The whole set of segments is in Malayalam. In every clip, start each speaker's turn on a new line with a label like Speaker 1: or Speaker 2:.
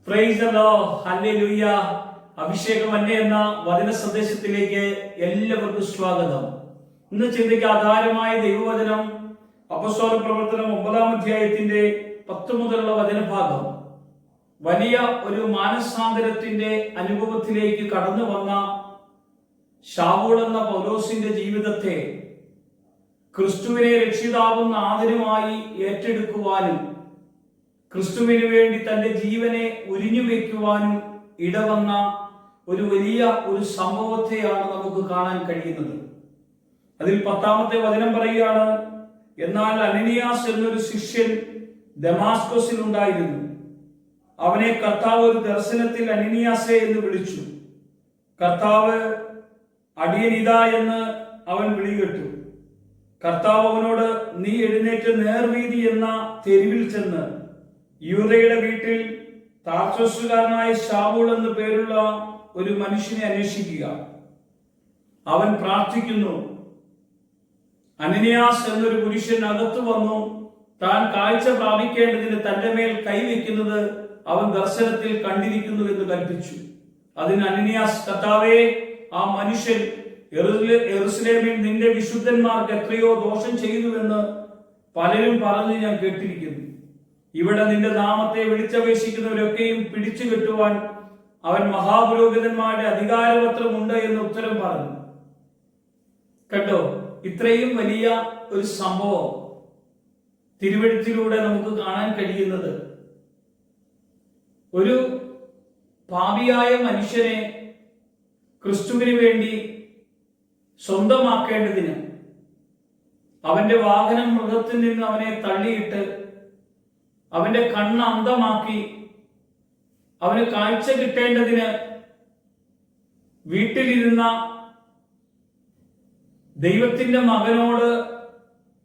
Speaker 1: Praise the Lord, hallelujah. അഭിഷേകം അന്യ എന്ന വചന സന്ദേശത്തിലേക്ക് എല്ലാവർക്കും സ്വാഗതം. ഇന്ന് ചിന്തയ്ക്ക് ആധാരമായ ദൈവവചനം അപ്പോസ്തല പ്രവർത്തനം 9-ാം അധ്യായത്തിന്റെ 10 മുതലുള്ള വചനഭാഗം. വലിയ ഒരു മാനസാന്തരത്തിന്റെ അനുഭവത്തിലേക്ക് കടന്നു വന്ന ശൗൽ എന്ന പൗലോസിന്റെ ജീവിതത്തെ ക്രിസ്തുവിനെ രക്ഷിതാവും നാഥനുമായി ഏറ്റെടുക്കുവാനും ക്രിസ്തുവിന് വേണ്ടി തന്റെ ജീവനെ ഉരിഞ്ഞു വയ്ക്കുവാനും ഇടവന്ന ഒരു വലിയ സംഭവത്തെയാണ് നമുക്ക് കാണാൻ കഴിയുന്നത്. അതിൽ 10-ാമത്തെ വചനം പറയുകയാണ്, എന്നാൽ അനനിയാസ് എന്നൊരു ശിഷ്യൻ ദമാസ്കസിൽ ഉണ്ടായിരുന്നു. അവനെ കർത്താവ് ഒരു ദർശനത്തിൽ അനനിയാസേ എന്ന് വിളിച്ചു. കർത്താവ് അടിയനിതാ എന്ന് അവൻ വിളികെട്ടു. കർത്താവ് അവനോട്, നീ എഴുന്നേറ്റ് നേർവീതി എന്ന തെരുവിൽ ചെന്ന് യൂദയുടെ വീട്ടിൽ താർസോസുകാരനായ ശൗൽ എന്ന് പേരുള്ള ഒരു മനുഷ്യനെ അന്വേഷിക്കുക. അവൻ പ്രാർത്ഥിക്കുന്നു. അനനിയാസ് എന്നൊരു പുരുഷൻ അകത്തു വന്നു താൻ കാഴ്ച പ്രാപിക്കേണ്ടതിന് തന്റെ മേൽ കൈവയ്ക്കുന്നത് അവൻ ദർശനത്തിൽ കണ്ടിരിക്കുന്നു എന്ന് കൽപ്പിച്ചു. അതിന് അനനിയാസ്, കർത്താവേ, ആ മനുഷ്യൻ യെരൂശലേമിൽ നിന്റെ വിശുദ്ധന്മാർക്ക് എത്രയോ ദോഷം ചെയ്തുവെന്ന് പലരും പറഞ്ഞ് ഞാൻ കേട്ടിരിക്കുന്നു. ഇവിടെ നിന്റെ നാമത്തെ വിളിച്ചപേക്ഷിക്കുന്നവരൊക്കെയും പിടിച്ചു കെട്ടുവാൻ അവൻ മഹാപുരോഹിതന്മാരുടെ അധികാരപത്രമുണ്ട് എന്ന് ഉത്തരം പറഞ്ഞു. കണ്ടോ, ഇത്രയും വലിയ ഒരു സംഭവം തിരുവെഴുത്തിലൂടെ നമുക്ക് കാണാൻ കഴിയുന്നത്. ഒരു പാപിയായ മനുഷ്യനെ ക്രിസ്തുവിന് വേണ്ടി സ്വന്തമാക്കേണ്ടതിന് അവന്റെ വാഹനം മൃഗത്തിൽ നിന്ന് അവനെ തള്ളിയിട്ട് അവന്റെ കണ്ണ് അന്ധമാക്കി അവന് കാഴ്ച കിട്ടേണ്ടതിന് വീട്ടിലിരുന്ന ദൈവത്തിന്റെ മകനോട്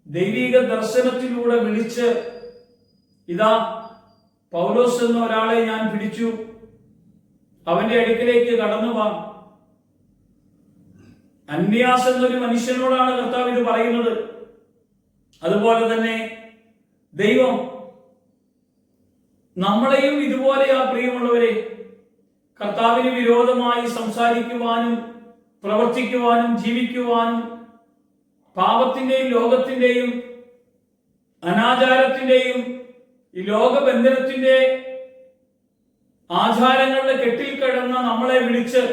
Speaker 1: ദൈവിക ദർശനത്തിലൂടെ വിളിച്ച്, ഇതാ പൗലോസ് എന്ന ഒരാളെ ഞാൻ പിടിച്ചു, അവന്റെ അടുക്കിലേക്ക് കടന്നു വാ. അന്യാസ് എന്നൊരു മനുഷ്യനോടാണ് കർത്താവ് ഇത് പറയുന്നത്. അതുപോലെ തന്നെ ദൈവം നമ്മളെയും ഇതുപോലെയാ പ്രിയമുള്ളവരെ, കർത്താവിന് വിരോധമായി സംസാരിക്കുവാനും പ്രവർത്തിക്കുവാനും ജീവിക്കുവാനും പാപത്തിന്റെയും ലോകത്തിന്റെയും അനാചാരത്തിന്റെയും ഈ ലോകബന്ധനത്തിന്റെ ആചാരങ്ങളുടെ കെട്ടിൽ കിടന്ന നമ്മളെ വിളിച്ച്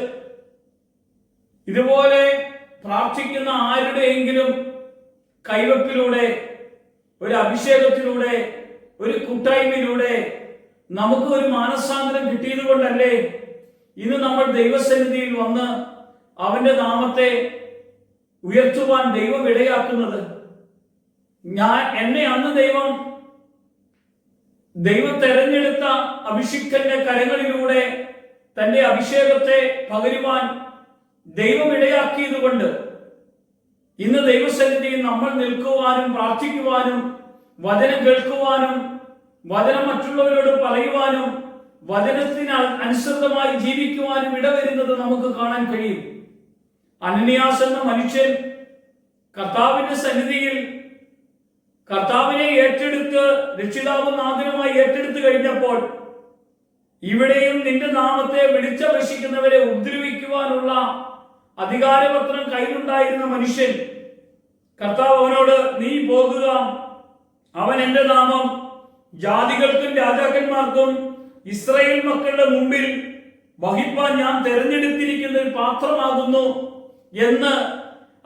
Speaker 1: ഇതുപോലെ പ്രാർത്ഥിക്കുന്ന ആരുടെയെങ്കിലും കൈവപ്പിലൂടെ, ഒരു അഭിഷേകത്തിലൂടെ, ഒരു കൂട്ടായ്മയിലൂടെ നമുക്ക് ഒരു മാനസാന്തരം കിട്ടിയത് കൊണ്ടല്ലേ ഇന്ന് നമ്മൾ ദൈവസന്നിധിയിൽ വന്ന് അവന്റെ നാമത്തെ ഉയർത്തുവാൻ ദൈവം ഇടയാക്കുന്നത്. എന്നെ അന്ന് ദൈവം തെരഞ്ഞെടുത്ത അഭിഷിക്തന്റെ കരങ്ങളിലൂടെ തന്റെ അഭിഷേകത്തെ പകരുവാൻ ദൈവം ഇടയാക്കിയത് കൊണ്ട് ഇന്ന് ദൈവസന്നിധിയിൽ നമ്മൾ നിൽക്കുവാനും പ്രാർത്ഥിക്കുവാനും വചനം കേൾക്കുവാനും വചനം മറ്റുള്ളവരോട് പറയുവാനും വചനത്തിന് അനുസൃതമായി ജീവിക്കുവാനും ഇടവരുന്നത് നമുക്ക് കാണാൻ കഴിയും. അനനിയാസ് എന്ന മനുഷ്യൻ കർത്താവിന്റെ സന്നിധിയിൽ കർത്താവിനെ ഏറ്റെടുത്ത് രക്ഷിതാവും നാഥനുമായി ഏറ്റെടുത്തു കഴിഞ്ഞപ്പോൾ, ഇവിടെയും നിന്റെ നാമത്തെ വിളിച്ചപേക്ഷിക്കുന്നവരെ ഉപദ്രവിക്കുവാനുള്ള അധികാരപത്രം കയ്യിലുണ്ടായിരുന്ന മനുഷ്യൻ, കർത്താവ് അവനോട്, നീ പോകുക, അവൻ എന്റെ നാമം ജാതികൾക്കും രാജാക്കന്മാർക്കും ഇസ്രായേൽ മക്കളുടെ മുമ്പിൽ വഹിപ്പാൻ ഞാൻ തെരഞ്ഞെടുത്തിരിക്കുന്ന ഒരു പാത്രമാകുന്നു എന്ന്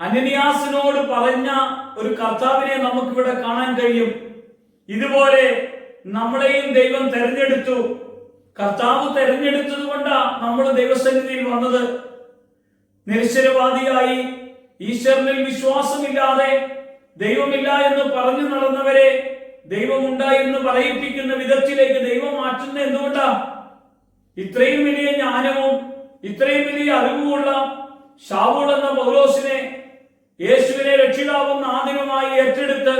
Speaker 1: അനനിയാസിനോട് പറഞ്ഞ ഒരു കർത്താവിനെ നമുക്കിവിടെ കാണാൻ കഴിയും. ഇതുപോലെ നമ്മളെയും ദൈവം തെരഞ്ഞെടുത്തു. കർത്താവ് തെരഞ്ഞെടുത്തത് കൊണ്ടാണ് നമ്മൾ ദൈവസന്നിധിയിൽ വന്നത്. നിരക്ഷരവാദിയായി ഈശ്വരനിൽ വിശ്വാസമില്ലാതെ ദൈവമില്ല എന്ന് പറഞ്ഞു നടന്നവരെ ദൈവമുണ്ടായി എന്ന് പറയിപ്പിക്കുന്ന വിധത്തിലേക്ക് ദൈവം മാറ്റുന്ന എന്തുകൊണ്ടാ? ഇത്രയും വലിയ ജ്ഞാനവും ഇത്രയും വലിയ അറിവുമുള്ള ശൗൽ എന്ന പൗലോസിനെ യേശുവിനെ രക്ഷിതാവും നാഥനുമായി ഏറ്റെടുത്ത്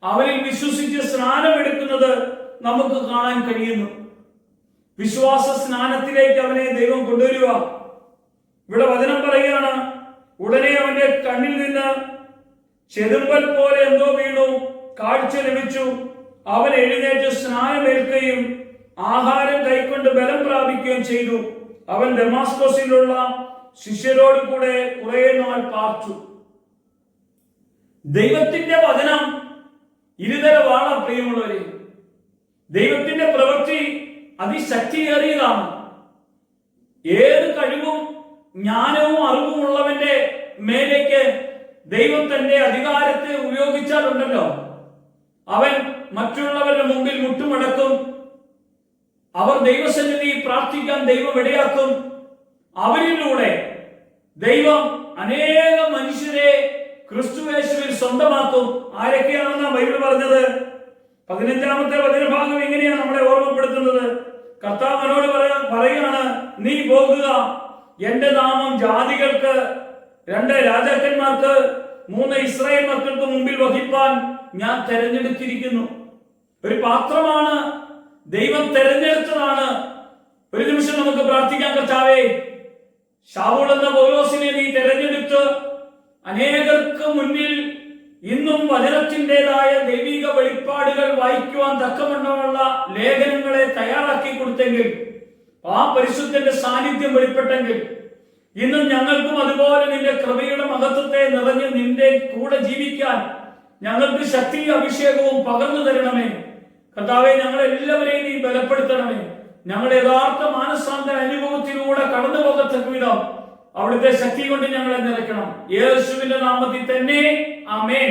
Speaker 1: അവരിൽ വിശ്വസിച്ച് സ്നാനമെടുക്കുന്നത് നമുക്ക് കാണാൻ കഴിയുന്നു. വിശ്വാസ സ്നാനത്തിലേക്ക് അവനെ ദൈവം കൊണ്ടുവരിക. ഇവിടെ വചനം പറയുകയാണ്, ഉടനെ അവന്റെ കണ്ണിൽ നിന്ന് ചെതുമ്പൽ പോലെ എന്തോ വീണു, കാഴ്ച ലഭിച്ചു. അവൻ എഴുന്നേറ്റ് സ്നാനമേൽക്കുകയും ആഹാരം കൈക്കൊണ്ട് ബലം പ്രാപിക്കുകയും ചെയ്തു. അവൻ ദമാസ്കോസിലുള്ള ശിഷ്യരോട് കൂടെ കുറെ നാൾ പാർത്തു. ദൈവത്തിന്റെ വചനം ഇരുതര വാള, പ്രിയമുള്ളവരെ. ദൈവത്തിന്റെ പ്രവൃത്തി അതിശക്തിയേറിയതാണ്. ഏത് കഴിവും ജ്ഞാനവും അറിവുമുള്ളവന്റെ മേലേക്ക് ദൈവം തന്റെ അധികാരത്തെ ഉപയോഗിച്ചാലുണ്ടല്ലോ, അവൻ മറ്റുള്ളവരുടെ മുമ്പിൽ മുട്ടുമടക്കും. അവർ ദൈവസന്നിധി പ്രാർത്ഥിക്കാൻ ദൈവം ഇടയാക്കും. അവരിലൂടെ ദൈവം അനേകം മനുഷ്യരെ ക്രിസ്തുയേശുവിൽ സ്വന്തമാക്കും. ആരൊക്കെയാണെന്നാണ് ബൈബിൾ പറഞ്ഞത്? 15-ാമത്തെ വചനഭാഗം ഇങ്ങനെയാണ് നമ്മളെ ഓർമ്മപ്പെടുത്തുന്നത്. കർത്താവിനോട് പറയാണ്, നീ പോകുക, എന്റെ നാമം ജാതികൾക്ക്, 2 രാജാക്കന്മാർക്ക്, 3 ഇസ്രായേൽ മക്കൾക്ക് മുമ്പിൽ വഹിപ്പാൻ ഞാൻ തെരഞ്ഞെടുത്തിരിക്കുന്നു. ഒരു പാത്രമാണ്, ദൈവം തെരഞ്ഞെടുത്തതാണ്. ഒരു നിമിഷം നമുക്ക് പ്രാർത്ഥിക്കാൻ. കർത്താവേ, ശൗൽ എന്ന പൗലോസിനെ നീ തെരഞ്ഞെടുത്ത് അനേകർക്ക് മുന്നിൽ ഇന്നും വചനത്തിൻ്റെതായ ദൈവിക വെളിപ്പാടുകൾ വായിക്കുവാൻ തക്കവണ്ണമുള്ള ലേഖനങ്ങളെ തയ്യാറാക്കി കൊടുത്തെങ്കിൽ, ആ പരിശുദ്ധന്റെ സാന്നിധ്യം വെളിപ്പെട്ടെങ്കിൽ, ഇന്നും ഞങ്ങൾക്കും അതുപോലെ നിന്റെ കൃപയുടെ മഹത്വത്തെ നിറഞ്ഞ് നിന്റെ കൂടെ ജീവിക്കാൻ ഞങ്ങൾക്ക് ശക്തിയും അഭിഷേകവും പകർന്നു തരണമേ. കർത്താവെ, ഞങ്ങളെല്ലാവരെയും നീ ബലപ്പെടുത്തണമേ. ഞങ്ങളുടെ യഥാർത്ഥ മാനസാന്തര അനുഭവത്തിലൂടെ കടന്നു പോകത്തക്ക വിധം അവിടുത്തെ ശക്തി കൊണ്ട് ഞങ്ങളെ നിറയ്ക്കണം. യേശുവിന്റെ നാമത്തിൽ തന്നെ ആമേൻ.